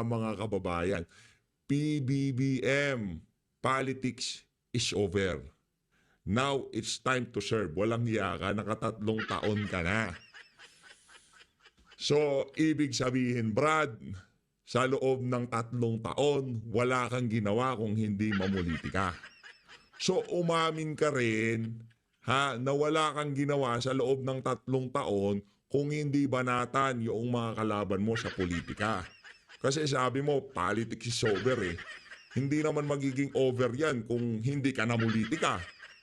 mga kababayan, PBBM, politics is over. Now, it's time to serve. Walang hiya ka, nakatatlong taon ka na. So, ibig sabihin, Brad, sa loob ng 3 taon, wala kang ginawa kung hindi mamulitika. So, umamin ka rin, na wala kang ginawa sa loob ng 3 taon kung hindi banatan yung mga kalaban mo sa politika. Kasi sabi mo, politics is over eh. Hindi naman magiging over yan kung hindi ka namulitika.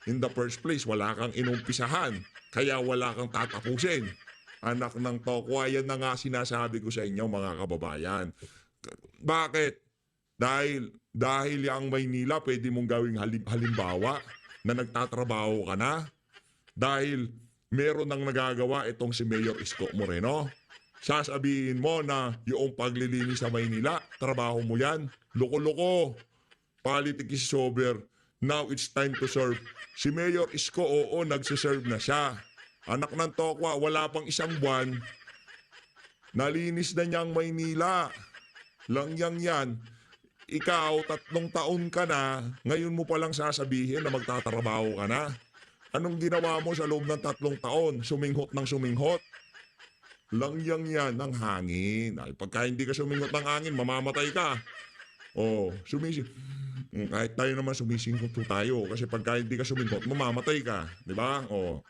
In the first place, wala kang inumpisahan. Kaya wala kang tatapusin. Anak ng tokwa, yan na nga sinasabi ko sa inyo mga kababayan. Bakit? Dahil yung Maynila pwede mong gawing halimbawa na nagtatrabaho ka na. Dahil meron nang nagagawa itong si Mayor Isko Moreno. Sasabihin mo na yung paglilinis sa Maynila, trabaho mo yan. Loko-loko. Politics is over. Now it's time to serve. Si Mayor Isko, oo, nagsiserve na siya. Anak ng tokwa, wala pang 1 buwan. Nalinis na niyang Maynila. Langyang yan. Ikaw, 3 taon ka na, ngayon mo palang sasabihin na magtatrabaho ka na. Anong ginawa mo sa loob ng 3 taon? Suminghot ng suminghot. Langyang yan ng hangin. Ay, pagka hindi ka suminghot ng hangin, mamamatay ka. Oh, kahit tayo naman sumisingkot tayo. Kasi pagka hindi ka suminghot, mamamatay ka. Di ba? Oh.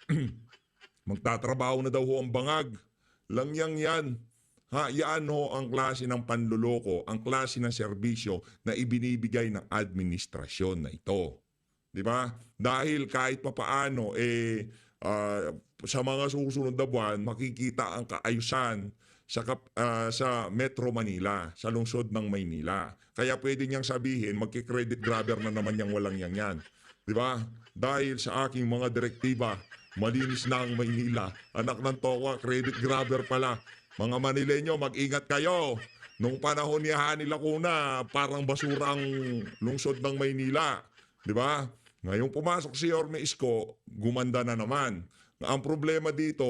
Magtatrabaho na daw ho ang bangag. Langyang yan. Yan ho ang klase ng panluloko, ang klase ng serbisyo na ibinibigay ng administrasyon na ito. Di ba? Dahil kahit papaano, sa mga susunod na buwan, makikita ang kaayusan sa Metro Manila, sa lungsod ng Maynila. Kaya pwede niyang sabihin, magki-credit grabber na naman yang walang yan. Di ba? Dahil sa aking mga direktiba, malinis na ang Maynila. Anak ng tokwa, credit grabber pala. Mga Manileño, mag-ingat kayo. Nung panahon ni Hani Lacuna, parang basura ang lungsod ng Maynila. Di ba? Ngayong pumasok si Yorme Isko, gumanda na naman. Ang problema dito,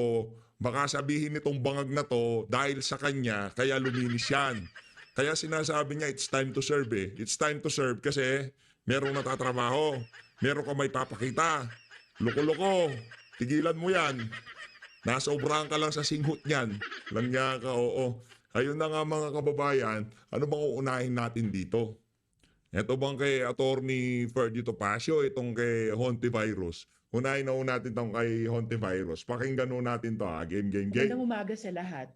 baka sabihin nitong bangag na to, dahil sa kanya, kaya luminis yan. Kaya sinasabi niya, it's time to serve eh. It's time to serve kasi merong natatrabaho. Meron ka may papakita. Loko-loko. Tigilan mo yan. Nasobrahan ka lang sa singhot niyan. Langya ka, oo. Ayun na nga mga kababayan, ano bang uunahin natin dito? Ito bang kay Attorney Ferdy Topacio, itong kay Hontivirus? Unahin na natin itong kay Hontivirus. Pakinggan natin to ha. Game. Magandang umaga sa lahat.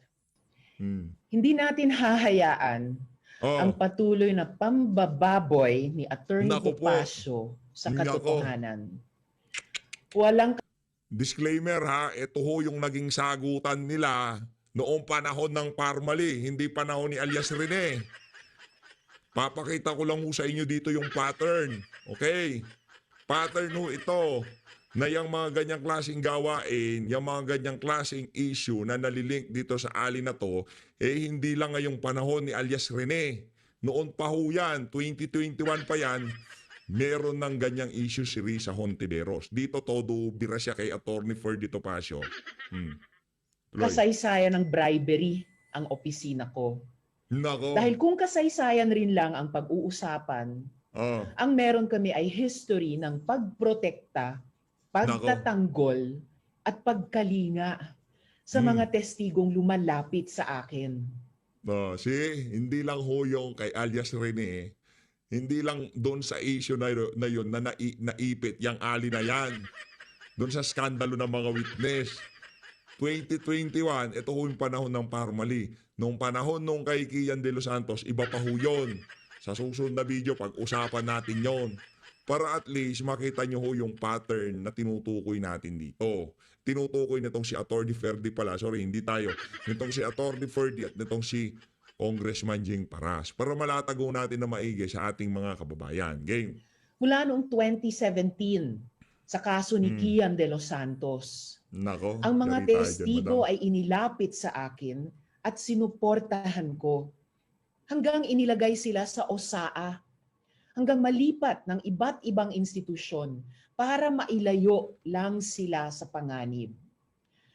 Hmm. Hindi natin hahayaan ang patuloy na pambababoy ni Attorney Topacio sa katotohanan. Walang disclaimer ha, ito ho yung naging sagutan nila noong panahon ng Parmali, hindi panahon ni alias Rene. Papakita ko lang ho sa inyo dito yung pattern. Okay? Pattern ho ito na yung mga ganyang klaseng gawain, yung mga ganyang klaseng issue na nalilink dito sa ali na to, hindi lang ngayong panahon ni alias Rene. Noon pa ho yan, 2021 pa yan, meron ng ganyang issue si Risa Hontiveros. Dito todo bira siya kay Attorney Ferdy Topacio. Kasaysayan ng bribery ang opisina ko. Nako. Dahil kung kasaysayan rin lang ang pag-uusapan, ang meron kami ay history ng pagprotekta, pagtatanggol, at pagkalinga sa mga testigong lumalapit sa akin. Hindi lang ho yung kay alias Rene, hindi lang doon sa issue na yun na naipit yung ali na yan. Doon sa skandalo ng mga witness. 2021, ito ho yung panahon ng Parmali. Nung panahon nung kay Kian de los Santos, iba pa ho yun. Sa susunod na video, pag-usapan natin yon. Para at least makita nyo ho yung pattern na tinutukoy natin dito. Tinutukoy nitong si Attorney Ferdy pala. Sorry, hindi tayo. Nitong si Attorney Ferdy at nitong si Congressman Jing Paras para malatago natin na maigi sa ating mga kababayan. Game. Mula noong 2017, sa kaso ni Kian de los Santos, Nako, ang mga testigo ay inilapit sa akin at sinuportahan ko hanggang inilagay sila sa OSAA, hanggang malipat ng iba't ibang institusyon para mailayo lang sila sa panganib.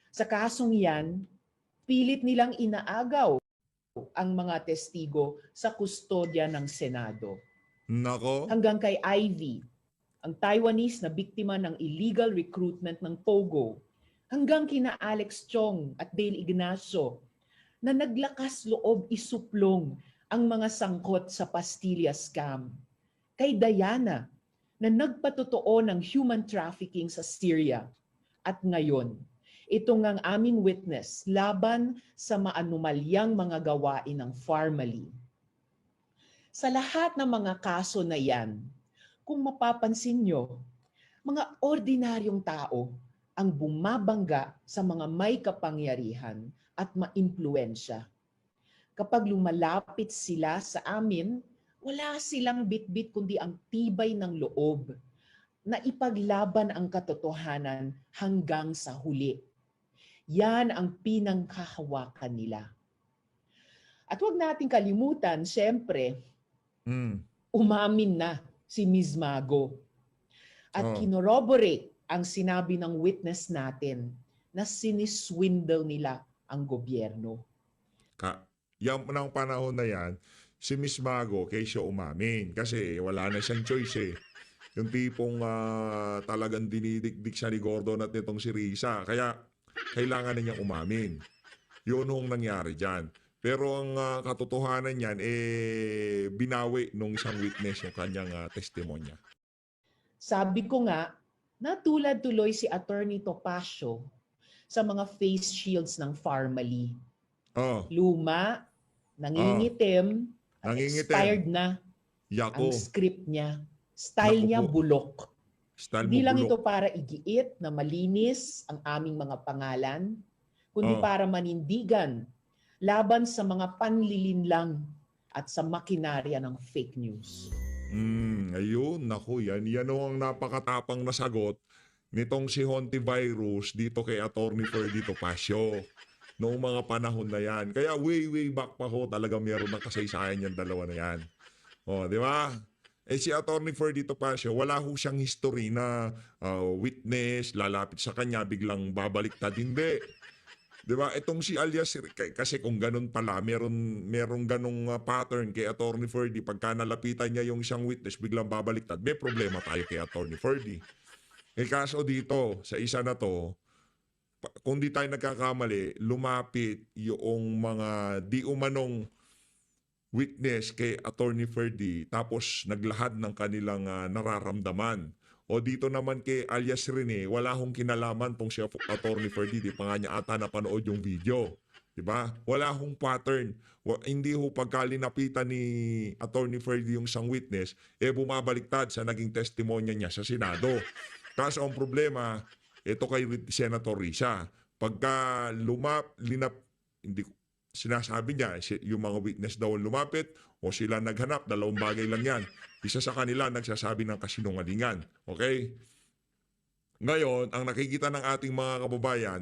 Sa kasong yan, pilit nilang inaagaw ang mga testigo sa kustodya ng Senado. Nako. Hanggang kay Ivy, ang Taiwanese na biktima ng illegal recruitment ng POGO, hanggang kina Alex Chong at Dale Ignacio na naglakas loob isuplong ang mga sangkot sa Pastilla scam. Kay Diana na nagpatotoo ng human trafficking sa Syria. At ngayon, ito ngang aming witness laban sa maanumalyang mga gawain ng Farmally. Sa lahat ng mga kaso na yan, kung mapapansin nyo, mga ordinaryong tao ang bumabangga sa mga may kapangyarihan at maimpluwensya. Kapag lumalapit sila sa amin, wala silang bitbit kundi ang tibay ng loob na ipaglaban ang katotohanan hanggang sa huli. Yan ang pinanghahawakan nila. At huwag nating kalimutan, siyempre, umamin na si Ms. Mago. At kinorroborate ang sinabi ng witness natin na siniswindle nila ang gobyerno. Yan ng panahon na yan, si Miss Mago kay siya umamin kasi wala na siyang choice eh. Yung tipong talagang dinidikdik siya ni Gordon at nitong si Risa. Kaya kailangan na niyang umamin. Yun ang nangyari dyan. Pero ang katotohanan niyan, binawi nung isang witness yung kanyang testimonya. Sabi ko nga, natulad tuloy si Attorney Topacio sa mga face shields ng Farmally. Luma, nangingitim, at expired na ang script niya. Style niya bulok. Hindi lang ito para igiit na malinis ang aming mga pangalan, kundi para manindigan laban sa mga panlilinlang at sa makinarya ng fake news. Ayun, naku, yan ang napakatapang na sagot nitong si Hontivirus dito kay Attorney Ferdy Topacio noong mga panahon na yan. Kaya way back pa ho talaga meron ng kasaysayan yung dalawa na yan. Di ba? Si Attorney Ferdy Topacio, wala ho siyang history na witness, lalapit sa kanya, biglang babaliktad. Hindi. Diba? Itong si alias, kasi kung ganun pala, merong ganung pattern kay Attorney Ferdy. Pagka nalapitan niya yung isang witness, biglang babaliktad. May problema tayo kay Attorney Ferdy. Kaso dito, sa isa na to, kung di tayo nagkakamali, lumapit yung mga di umanong witness kay Attorney Ferdy tapos naglahad ng kanilang nararamdaman. O dito naman kay alias Rene, wala hong kinalaman tong si Attorney Ferdy, di pa nga niya ata napanood yung video. Diba? Wala hong pattern. Hindi ho pagkalinapitan ni Attorney Ferdy yung isang witness, bumabaliktad sa naging testimonya niya sa Senado. Kaso ang problema, ito kay Senator Risa. Pagka sinasabi niya, yung mga witness daw lumapit o sila naghanap, dalawang bagay lang yan. Isa sa kanila nagsasabi ng kasinungalingan. Okay? Ngayon, ang nakikita ng ating mga kababayan,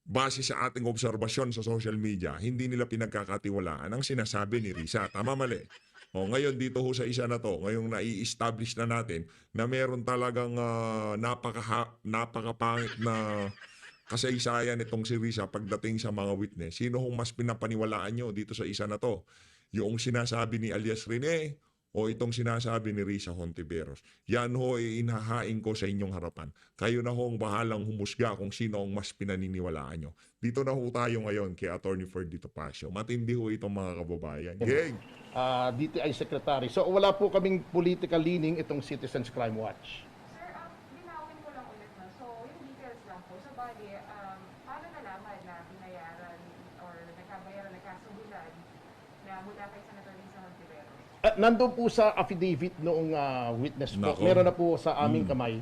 base sa ating obserbasyon sa social media, hindi nila pinagkakatiwalaan ang sinasabi ni Risa. Tama mali? Ngayon dito ho sa isa na to, ngayong nai-establish na natin na meron talagang napakapangit na kasaysayan itong si Risa pagdating sa mga witness. Sino hong mas pinapaniwalaan nyo dito sa isa na to? Yung sinasabi ni alias Rene o itong sinasabi ni Risa Hontiveros? Yan ho inahain ko sa inyong harapan. Kayo na hong bahalang humusga kung sino ang mas pinaniniwalaan nyo. Dito na ho tayo ngayon kay Attorney Ferdy Topacio. Matindi ho itong mga kababayan. Gang! DTI Secretary. So wala po kaming political leaning itong Citizens Crime Watch. Sir, linawin ko lang ulit na. So, yung details lang po. Sa bali, paano nalaman na binayaran or nagkasuhulan na mula kay Senator Risa Hontiveros? Nandun po sa affidavit noong witness po. Meron na po sa aming kamay.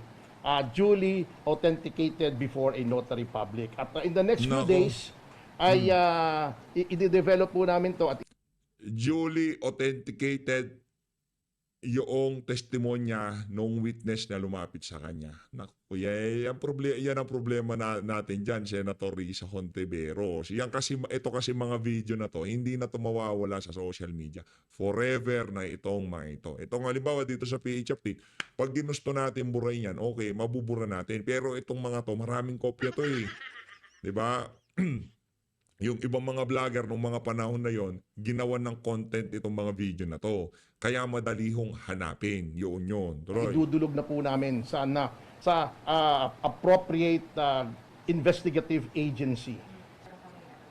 Duly authenticated before a notary public. At in the next few days, ay i-develop po namin to at Duly authenticated yung testimonya nung witness na lumapit sa kanya. Naku, yan ang problema natin dyan, Senator Risa Hontiveros. Ito kasi mga video na to, hindi na to mawawala sa social media. Forever na itong mga ito. Itong halimbawa dito sa PH Update, pag ginusto natin burahin yan, okay, mabubura natin. Pero itong mga to, maraming kopya to eh. Diba? Yung ibang mga vlogger nung mga panahon na yon, ginawan ng content itong mga video na to. Kaya madali hong hanapin. Yun. Troy. Idudulog na po namin sa appropriate investigative agency.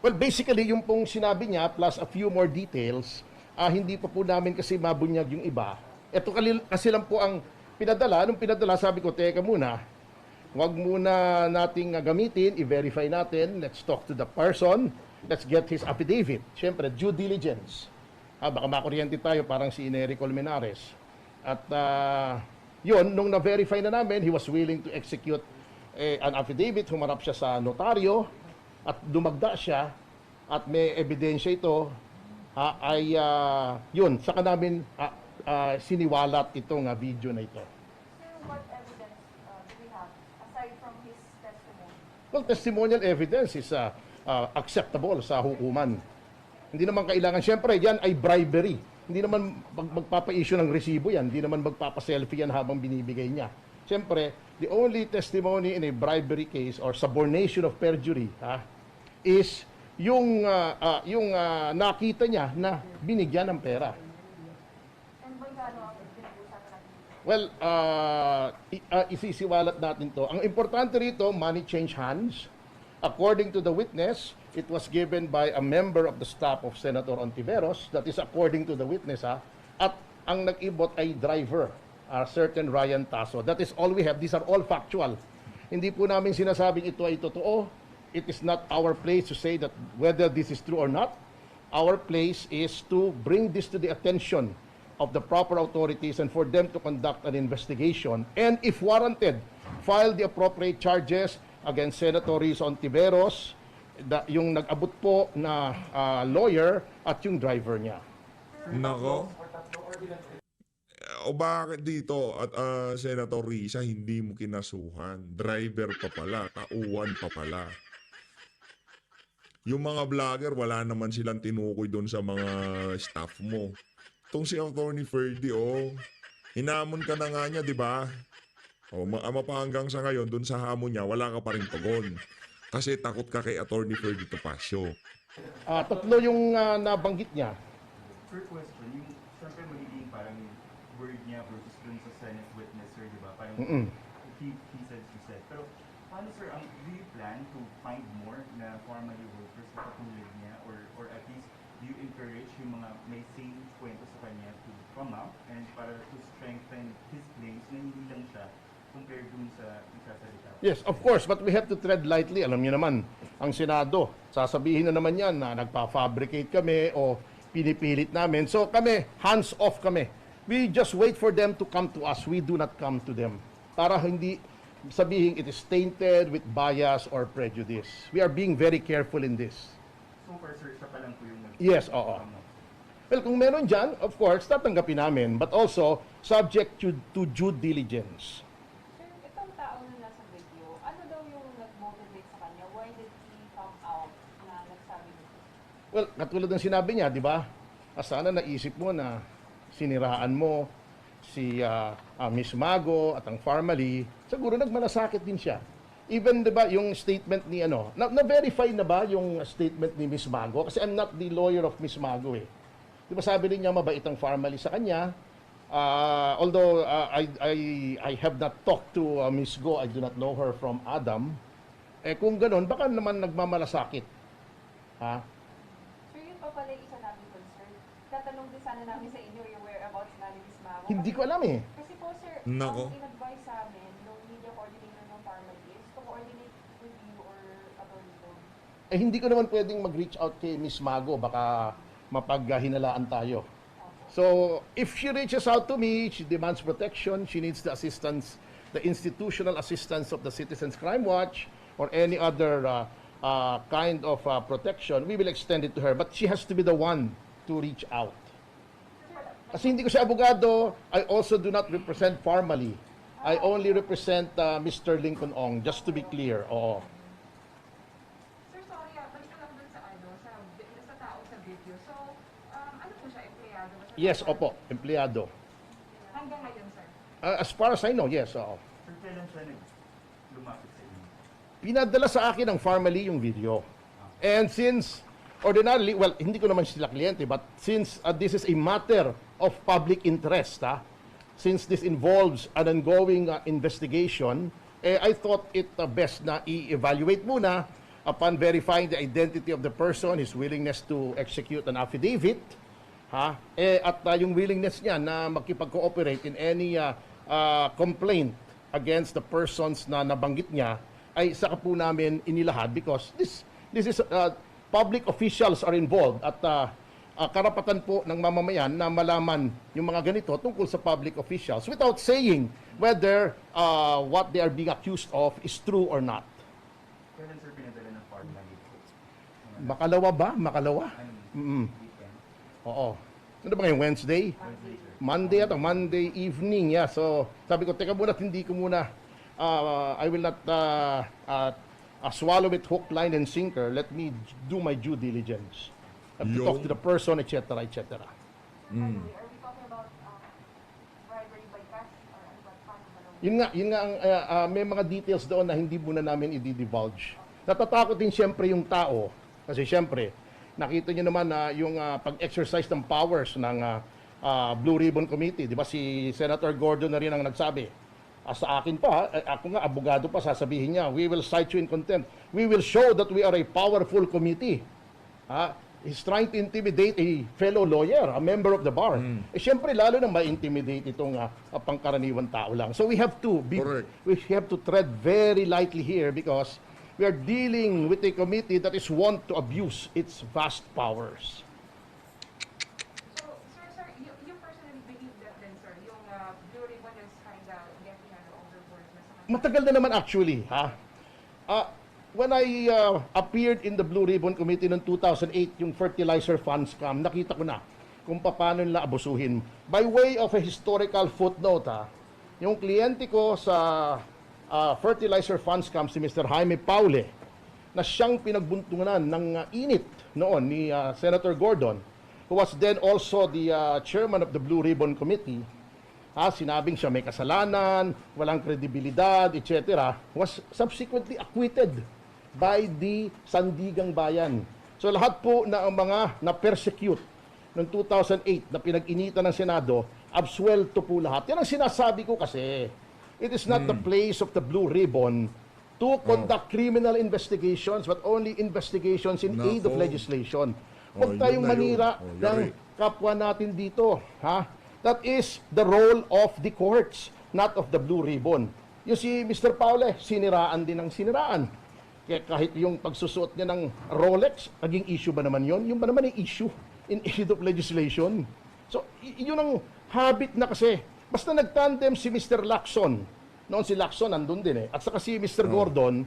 Well, basically, yung pong sinabi niya, plus a few more details, hindi pa po namin kasi mabunyag yung iba. Ito kasi lang po ang pinadala. Nung pinadala, sabi ko, teka muna, huwag muna nating gamitin, i-verify natin, let's talk to the person, let's get his affidavit. Siyempre, due diligence. Baka makuryente tayo parang si Nery Colmenares. At yun, nung na-verify na namin, he was willing to execute an affidavit, humarap siya sa notaryo, at dumagda siya, at may ebidensya ito, yun, saka namin siniwalat itong video na ito. Sir, what evidence do we have aside from his testimony? Well, testimonial evidence is acceptable sa hukuman. Hindi naman kailangan, siyempre, yan ay bribery. Hindi naman magpapa-issue ng resibo yan. Hindi naman magpapa-selfie yan habang binibigay niya. Siyempre, the only testimony in a bribery case or subornation of perjury is yung nakita niya na binigyan ng pera. And by gano'n ang pinag-uusapan natin? Well, isisiwalat natin to. Ang importante rito, money change hands. According to the witness, it was given by a member of the staff of Senator Ontiveros. That is according to the witness. At ang nag-ibot ay driver, a certain Ryan Taso. That is all we have. These are all factual. Hindi po namin sinasabing ito ay totoo. It is not our place to say that whether this is true or not. Our place is to bring this to the attention of the proper authorities and for them to conduct an investigation and if warranted, file the appropriate charges against Senator Riz Ontiveros, yung nag-abot po na lawyer at yung driver niya. Nako. O bakit dito at Senator Risa hindi mo kinasuhan? Driver pa pala, tauhan pa pala. Yung mga vlogger, wala naman silang tinukoy doon sa mga staff mo. Itong si Attorney Ferdy, hinamon ka na nga niya, di ba? Ama pa hanggang sa ngayon, doon sa hamon niya, wala ka pa rin tugon. Kasi takot ka kay Attorney Ferdy Topacio. Tatlo yung nabanggit niya. Per question, yung siyempre magiging parang word niya versus dun sa Senate witness, sir, di ba? Parang he said, she said. Pero paano, sir, do you plan to find more na formally workers na katulad niya or at least do you encourage yung mga may same kwento sa kanya to come out and para to strengthen his claims na hindi lang siya compared dun sa nagsasalita? Yes, of course, but we have to tread lightly. Alam niyo naman, ang Senado, sasabihin na naman yan na nagpa-fabricate kami o pinipilit namin. So kami, hands off kami. We just wait for them to come to us. We do not come to them. Para hindi sabihin it is tainted with bias or prejudice. We are being very careful in this. So far, sir, siya pa lang po yung Yes, oo. Well, kung meron dyan, of course, tatanggapin namin. But also, subject to due diligence. Sir, itong tao na nasa video, ano daw yung nag-motivate sa kanya? Why did he come out na nagsabi nito? Well, katulad ng sinabi niya, di ba? Sana naisip mo na siniraan mo si Miss Mago at ang family, siguro nagmalasakit din siya. Even, di ba, yung statement ni na-verify na ba yung statement ni Miss Mago? Kasi I'm not the lawyer of Miss Mago eh. Di ba sabi rin niya mabait ang family sa kanya? Although I have not talked to Miss Go, I do not know her from Adam. Kung ganun, baka naman nagmamalasakit. Ha? Sir, yun pa pala yung isa namin concern. Tatanong din sana namin sa inyo yung whereabouts na ni Miss Mago. Hindi ko alam eh. Kasi po, sir, Nako. ang in-advise sa amin nung media coordinator ng pharmacy is to coordinate with you or attorney Don. Hindi ko naman pwedeng mag-reach out kay Miss Mago. Baka mapaghinalaan tayo. So, if she reaches out to me, she demands protection, she needs the assistance, the institutional assistance of the Citizens Crime Watch or any other kind of protection, we will extend it to her. But she has to be the one to reach out. Kasi hindi ko siya abogado, I also do not represent formally. I only represent Mr. Lincoln Ong, just to be clear. Oo. Sir, sorry, balik ko lang dun sa sa tao sa video. So, ano po siya, empleyado ba siya? Yes, opo, empleyado. Hanggang ngayon, sir. As far as I know, yes, oo. Sir, kailan siya lumapit sa inyo? Pinadala sa akin ng family yung video. And since ordinarily, well, hindi ko naman sila kliyente, but since this is a matter of public interest, since this involves an ongoing investigation, I thought it best na i-evaluate muna upon verifying the identity of the person, his willingness to execute an affidavit, at yung willingness niya na makipag-cooperate in any complaint against the persons na nabanggit niya, ay saka po namin inilahad because this is public officials are involved at karapatan po ng mamamayan na malaman yung mga ganito tungkol sa public officials without saying whether what they are being accused of is true or not. Kailan sir pinadala ng farmland ito? Makalawa ba? Makalawa? Weekend? Oo. Ano ba ngayon? Wednesday? Wednesday, sir. Monday at Monday evening. Yeah. So, sabi ko, teka muna, hindi ko muna, I will not swallow it hook, line, and sinker. Let me do my due diligence. I have to talk to the person, etc., etc. By the way, are we talking about bribery by cash or ano ba? Paano ba? Yun nga may mga details doon na hindi muna namin i-divulge. Natatakot din siyempre yung tao kasi siyempre nakita niyo naman na yung pag-exercise ng powers ng Blue Ribbon Committee, di ba si Senator Gordon na rin ang nagsabi. Sa akin pa, ako nga abogado pa, sasabihin niya, we will cite you in contempt. We will show that we are a powerful committee. He's trying to intimidate a fellow lawyer, a member of the bar. Siyempre, lalo na ma-intimidate itong pangkaraniwan tao lang. So we have to tread very lightly here because we are dealing with a committee that is wont to abuse its vast powers. So, sir, you personally believe that then, sir, yung Blue Ribbon is kind of getting overboard na sa kanila? Matagal na naman actually, when I appeared in the Blue Ribbon Committee noong 2008, yung fertilizer fund scam, nakita ko na kung paano nila abusuhin. By way of a historical footnote, yung kliyente ko sa fertilizer fund scam, si Mr. Jaime Paule, na siyang pinagbuntungan ng init noon ni Senator Gordon, who was then also the chairman of the Blue Ribbon Committee, sinabing siya may kasalanan, walang kredibilidad, etc., was subsequently acquitted by the Sandigang Bayan. So lahat po na ang mga na-persecute noong 2008 na pinag-initan ng Senado, absuelto po lahat. Yan ang sinasabi ko kasi, it is not the place of the Blue Ribbon to conduct criminal investigations but only investigations in aid of Nako. legislation. Oh, Huwag tayong yun na yun. manira Oh, ng yari. kapwa natin dito. That is the role of the courts, not of the Blue Ribbon. Yung si Mr. Paule, siniraan din ang siniraan. Kaya kahit yung pagsusuot niya ng Rolex, naging issue ba naman yon? Yung ba naman yung issue in aid of legislation? So, yun ang habit na kasi. Basta nagtandem si Mr. Lacson. Noon si Lacson nandun din at saka si Mr. Gordon,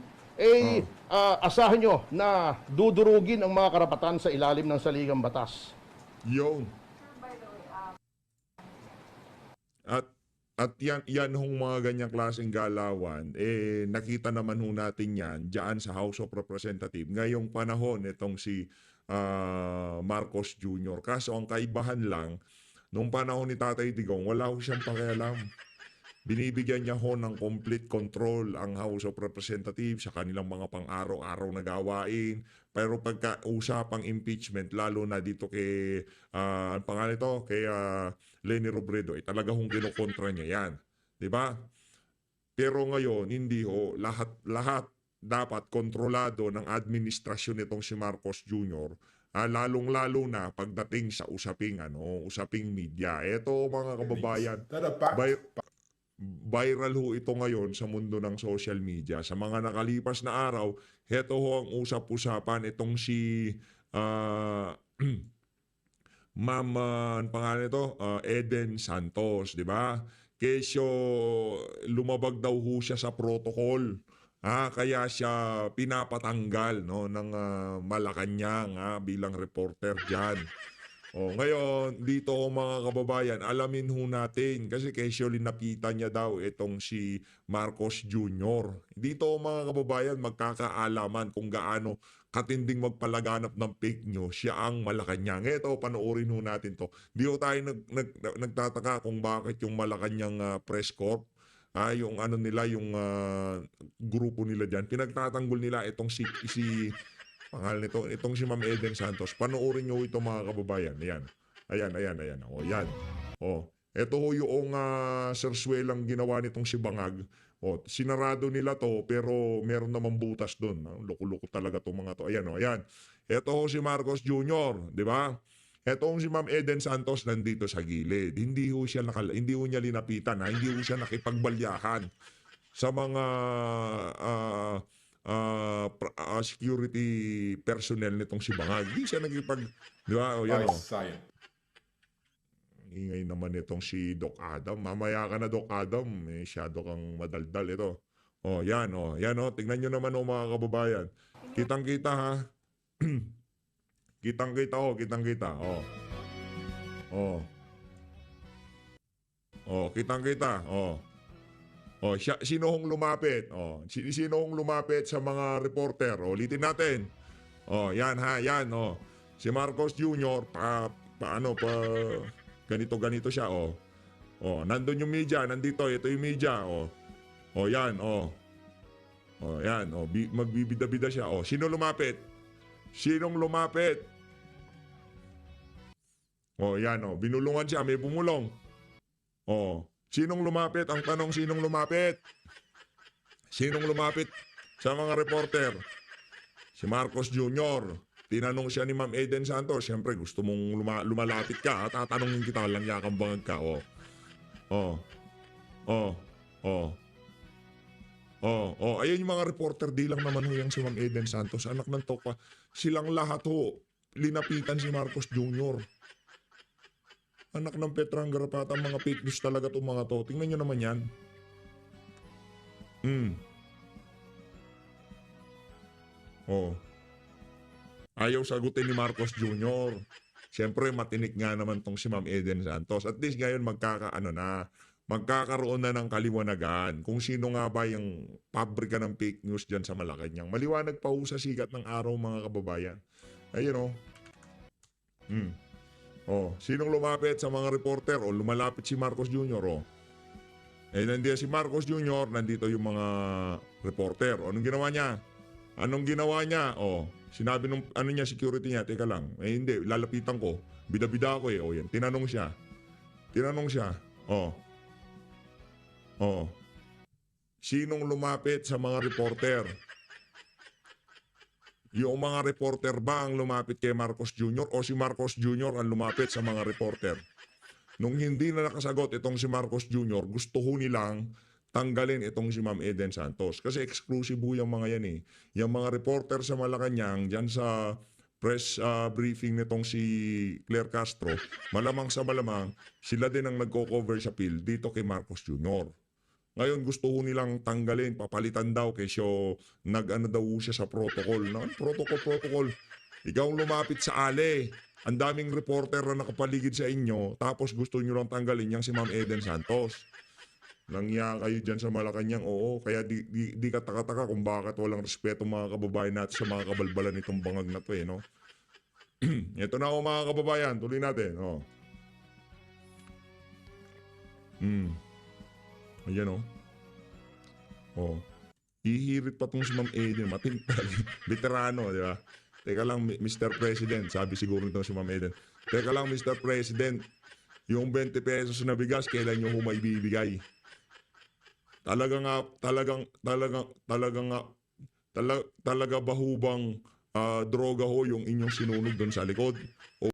asahan nyo na dudurugin ang mga karapatan sa ilalim ng saligang batas. Yun. Sir, by the way, At yan hong mga ganyang klaseng galawan, nakita naman ho natin yan dyan sa House of Representatives. Ngayong panahon, itong si Marcos Jr. Kaso ang kaibahan lang, nung panahon ni Tatay Digong, wala ho siyang pakialam. Binibigyan niya ho ng complete control ang House of Representatives sa kanilang mga pang-araw-araw na gawain. Pero pagka usapang impeachment, lalo na dito kay, ang pangalan ito, kay Leni Robredo, talaga hong kinukontra niya yan. Diba? Pero ngayon, hindi ho. Lahat dapat kontrolado ng administrasyon nitong si Marcos Jr., lalong-lalo na pagdating sa usaping media. Ito mga kababayan, viral ho ito ngayon sa mundo ng social media. Sa mga nakalipas na araw, heto ho ang usap-usapan itong si Ma'am, ang pangalan ito, Eden Santos, di ba? Kesyo lumabag daw ho siya sa protocol. Kaya siya pinapatanggal ng Malacanang bilang reporter diyan. Ngayon, dito mga kababayan, alamin ho natin kasi kesyo linapitan niya daw itong si Marcos Jr. Dito mga kababayan, magkakaalaman kung gaano katinding magpalaganap ng fake news siya ang Malacanang. Ito, panoorin ho natin to. Di ho tayo nagtataka kung bakit yung Malacanang Press Corp, yung nila, yung grupo nila dyan, pinagtatanggol nila itong si Pangalan nito, itong si Ma'am Eden Santos. Panoorin nyo ito mga kababayan. Ayan. Ayan. O, yan. O, ito ho yung serswelang ginawa nitong si Bangag. O, sinarado nila to, pero meron naman butas doon. Loko-loko talaga itong mga to. Ayan, o, ayan. Ito ho si Marcos Jr., di ba? Etong si Ma'am Eden Santos nandito sa gilid. Hindi ho niya linapitan, ha? Hindi ho siya nakipagbalyahan sa mga security personnel nitong si Bangag. Hindi siya di ba? O, yan, o. Ingay naman itong si Doc Adam. Mamaya ka na, Doc Adam. Masyado kang madaldal ito. O, yan, o. Yan, o. Tingnan nyo naman, o, mga kababayan. Kitang-kita, ha? Kitang-kita, o. Kitang-kita, o. O. O, kitang-kita, o. O, sino hong lumapit? O, sino hong lumapit sa mga reporter? O, ulitin natin. O, yan, ha, yan, o. Si Marcos Jr., ganito siya, o. O, nandun yung media, nandito, ito yung media, o. O, yan, o. O, yan, o. Magbibida-bida siya, o. Sino lumapit? Sinong lumapit? O, yan, o. Binulungan siya, may bumulong. O, sinong lumapit? Ang tanong, sinong lumapit? Sinong lumapit sa mga reporter? Si Marcos Jr., tinanong siya ni Ma'am Eden Santos, siyempre gusto mong lumalapit ka, tatanungin kita lang yakang bangag ka, o. Ayan yung mga reporter, di lang naman ho yung si Ma'am Eden Santos, anak ng toka, silang lahat ho, linapitan si Marcos Jr. Anak ng Petrang Garapata, mga fake news talaga itong mga to. Tingnan nyo naman yan. Ayaw sagutin ni Marcos Jr. Siyempre, matinik nga naman tong si Ma'am Eden Santos. At least ngayon magkakaroon na ng kaliwanagan kung sino nga ba yung pabrika ng fake news dyan sa Malacanang. Maliwanag pa ho sa sikat ng araw, mga kababayan. Ayun, o. Sinong lumapit sa mga reporter? O, lumalapit si Marcos Jr., o. Nandiyan si Marcos Jr., nandito yung mga reporter. O, anong ginawa niya? O, sinabi nung security niya, teka lang, hindi, lalapitan ko. Bida-bida ako, O, yan, tinanong siya. O. Sinong lumapit sa mga reporter? Yung mga reporter ba ang lumapit kay Marcos Jr. o si Marcos Jr. ang lumapit sa mga reporter? Nung hindi na nakasagot itong si Marcos Jr., gusto ho nilang tanggalin itong si Ma'am Eden Santos. Kasi exclusive ho yung mga yan, eh. Yung mga reporter sa Malacanang, dyan sa press briefing nitong si Claire Castro, malamang sa malamang, sila din ang nagko-cover sa field dito kay Marcos Jr. Ngayon gusto ho nilang tanggalin, papalitan daw kesyo daw siya sa protocol. Protocol. Ikaw ang lumapit sa ale. Ang daming reporter na nakapaligid sa inyo, tapos gusto nyo lang tanggalin yang si Ma'am Eden Santos. Nangya kayo dyan sa Malacanang, oo. Kaya di ka taka-taka kung bakit walang respeto mga kababayan natin sa mga kabalbalan nitong Bangag na to, eh, no? Ito na ako mga kababayan, tuloy natin, oh. Ayan, oh. Hihirit pa tong si Ma'am Eden. Veterano, di ba? Teka lang, Mr. President. Sabi siguro nito si Ma'am Eden. Teka lang, Mr. President. Yung 20 pesos na bigas, kailan nyo ho maibibigay? Talaga ba hubang droga ho yung inyong sinunog doon sa likod? O